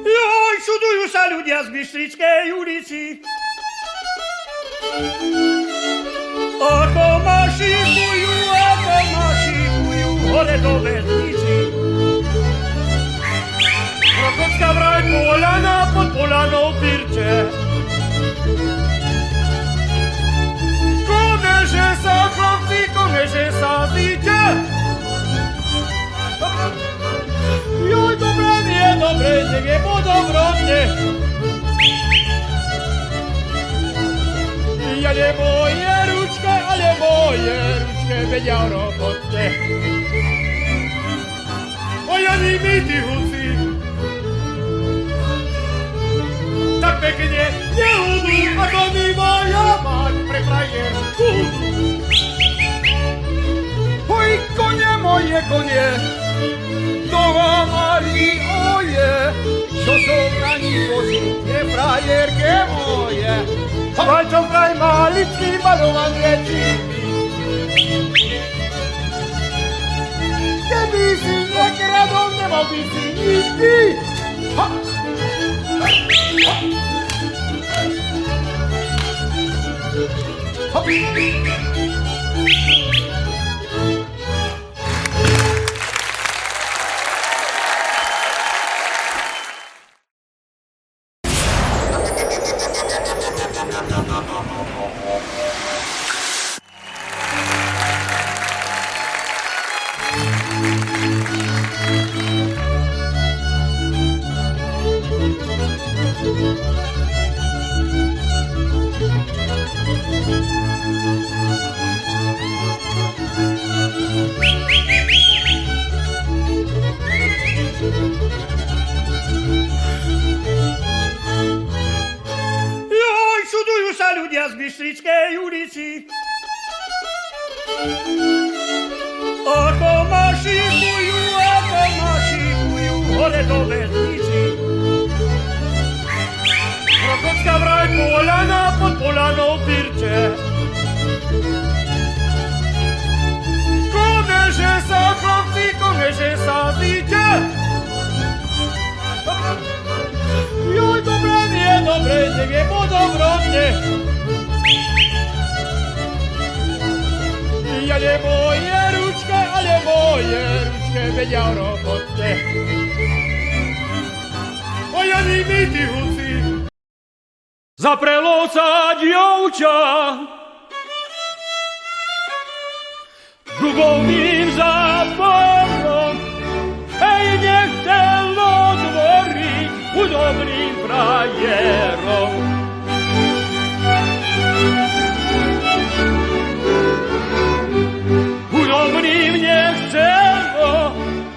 Joj, čudujú sa ľudia z Bystrickej ulici. Ako mašikujú, hore do vesnici. Krokocká vraj Poľana, pod Poľanou Pirče. Koneže sa, chlapci, koneže sa zíte. Joj, dobré, nie, dobré, nech je podobrodne. Ale moje ručke vedia o robote. Ojani mi ty huci, tak pekne neudú, ako mi moja mať pre frajerku. Hoj, konie, moje konie, doma mali oje, čo som na nich vozil, tie frajerke moje. Valčom kraj maličký malované čípy. Keby si nekradol, nemal by si nikdy. Ha! Ha! Ha! Joj, čudujú sa ľudia z Bystrickej ulici. Ako mašikujú, hore do vesnici. Krokocká vraj Poľana, pod Poľanou Pirče. Koneže sa, chlapci, koneže sa zíte. Joj, dobré, nie, dobré, nech je podobrodne. Ale moje ručke vedia o robote. Ojani mi ty huci, zaprelo sa dievča dubovým záporom, hej, nechcelo tvoriť chudobným frajerom. Chudobným nechcelo,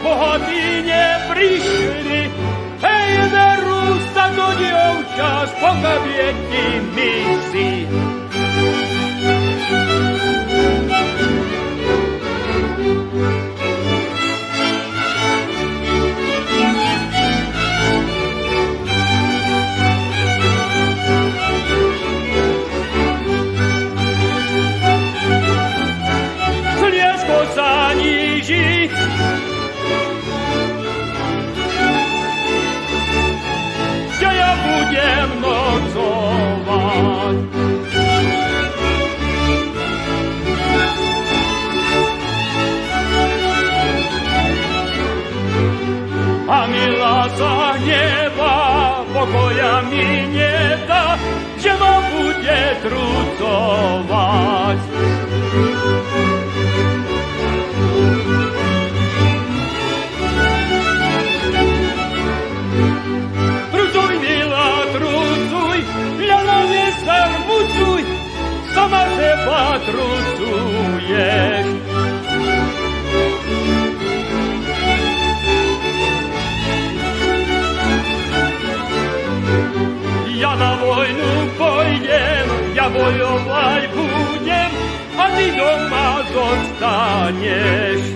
bohatí neprišli, hej, veru sa do dievča s pokavietnými si. Sliesko sa níži, že ja budem nocovať. A milá sa hneva, pokoja mi nedá, že ma bude trucovať. Trucuj, milá, trucuj, ľana nesarmucuj, sama seba trucuješ. ja bojovať budem a ty doma zostaneš.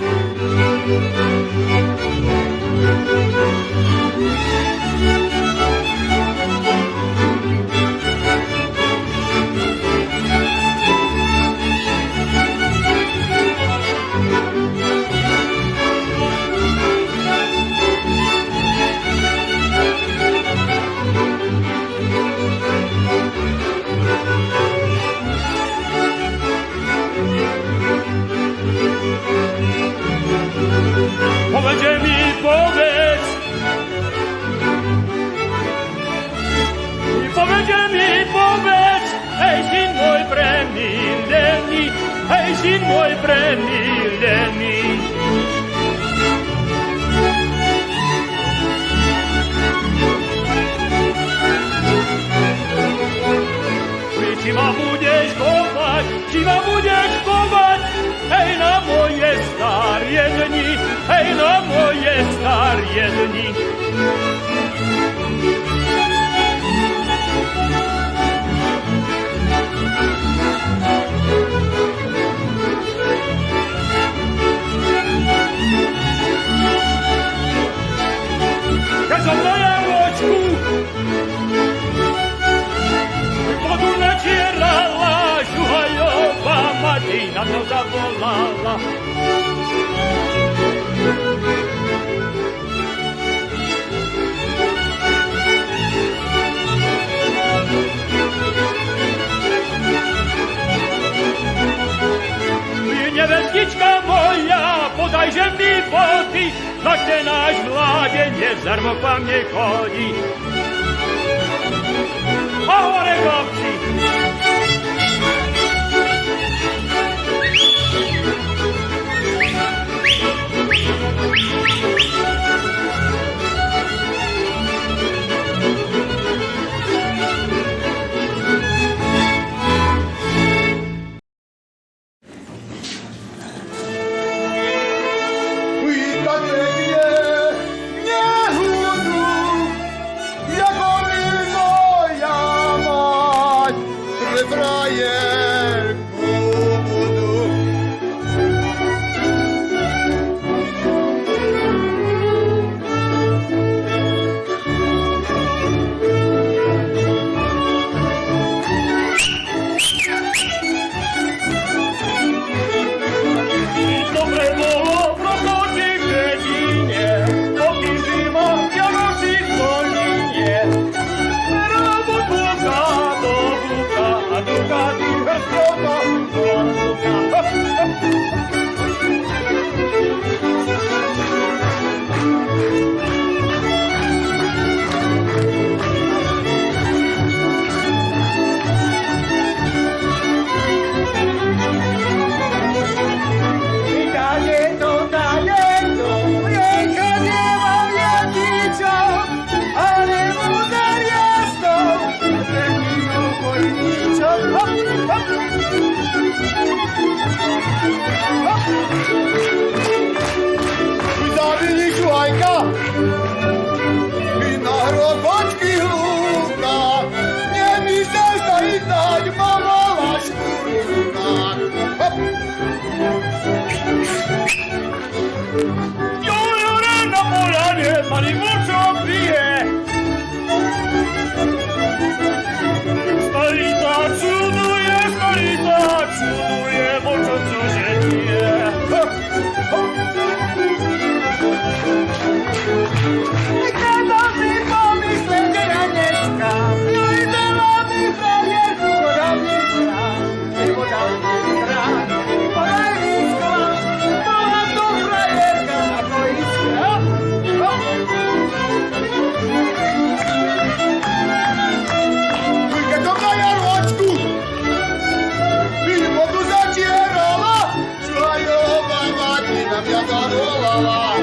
Povedz mi, povedz mi, povedz, hej, syn môj premilený, hej, syn môj premilený. Či ma budeš chovať, hej, na moje starie dni, hej, na moje starie dni. Keď som na jaročku vodu natierala, žuhajová mati na to zavolala. Nevestička moja, podajže mi vody, tak ten náš mládenec zarmo po mne chodí. A hore chlapci!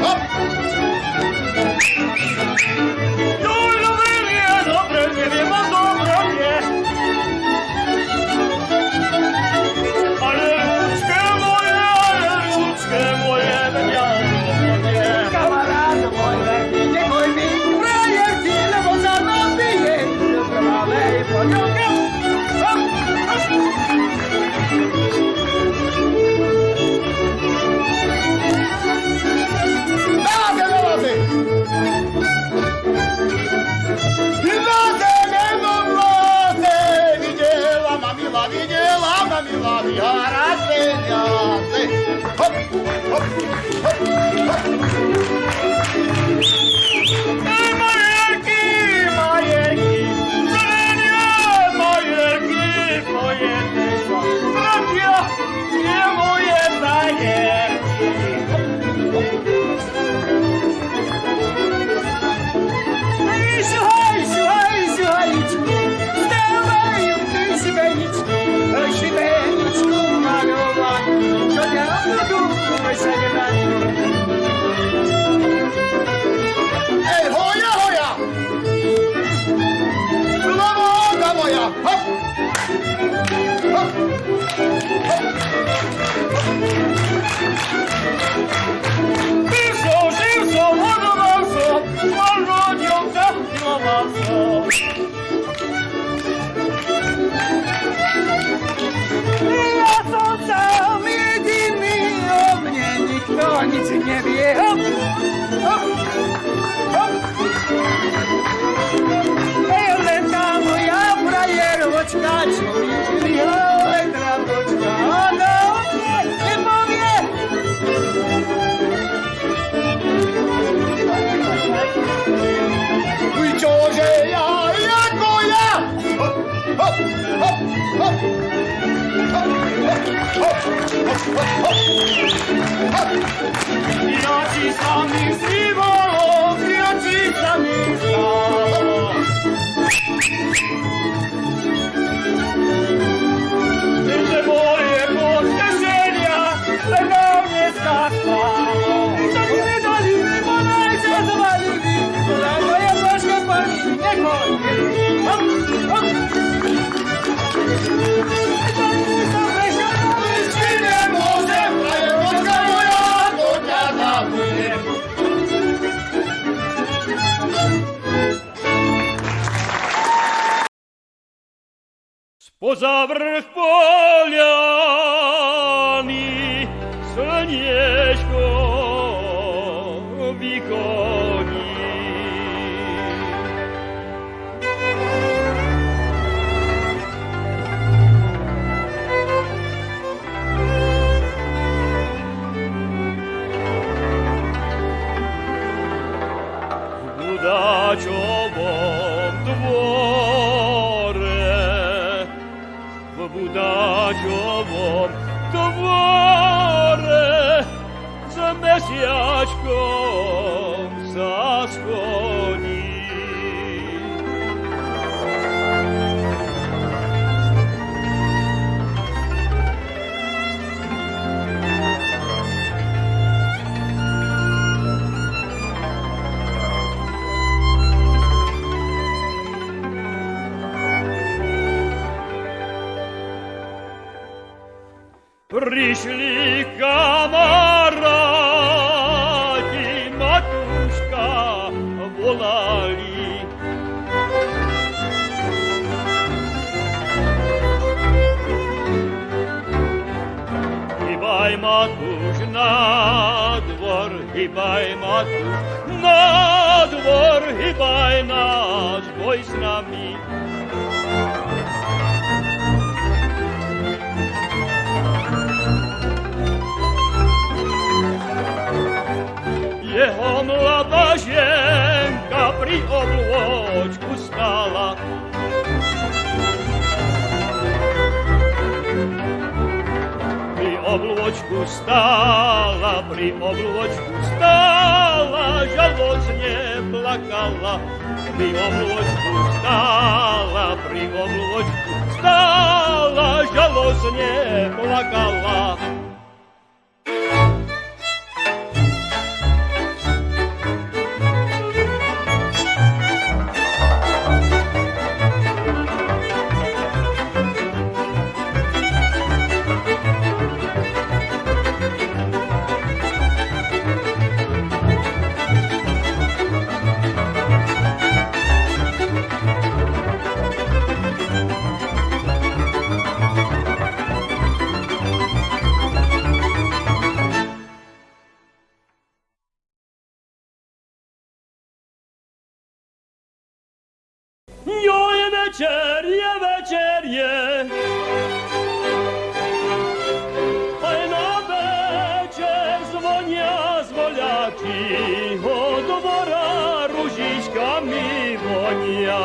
Hop! Ja ci sami zliwo, ja ci sami zlawo. Że moje podniesienia będą nie skasało. Dalili, dalili, polajcie, zawalili, kolego je troszkę palili, nie koniec. Hop, hop. Spoza vrch poljani Snježko vychodí. V Budáčovom dvore, v Budáčovom dvore s mesiačkom sa schoní. Пришли камарати, матушка волали. Гибай, матуш, на двор, гибай, матуш, на двор, гибай нас, бой с нами. Jeho mladá ženka pri obločku stála. Pri obločku stála, žalostne plakala. Pri obločku stála, žalostne plakala. Večerje, aj na večer zvonia zvoľaky, od dvora ružičkami vonia.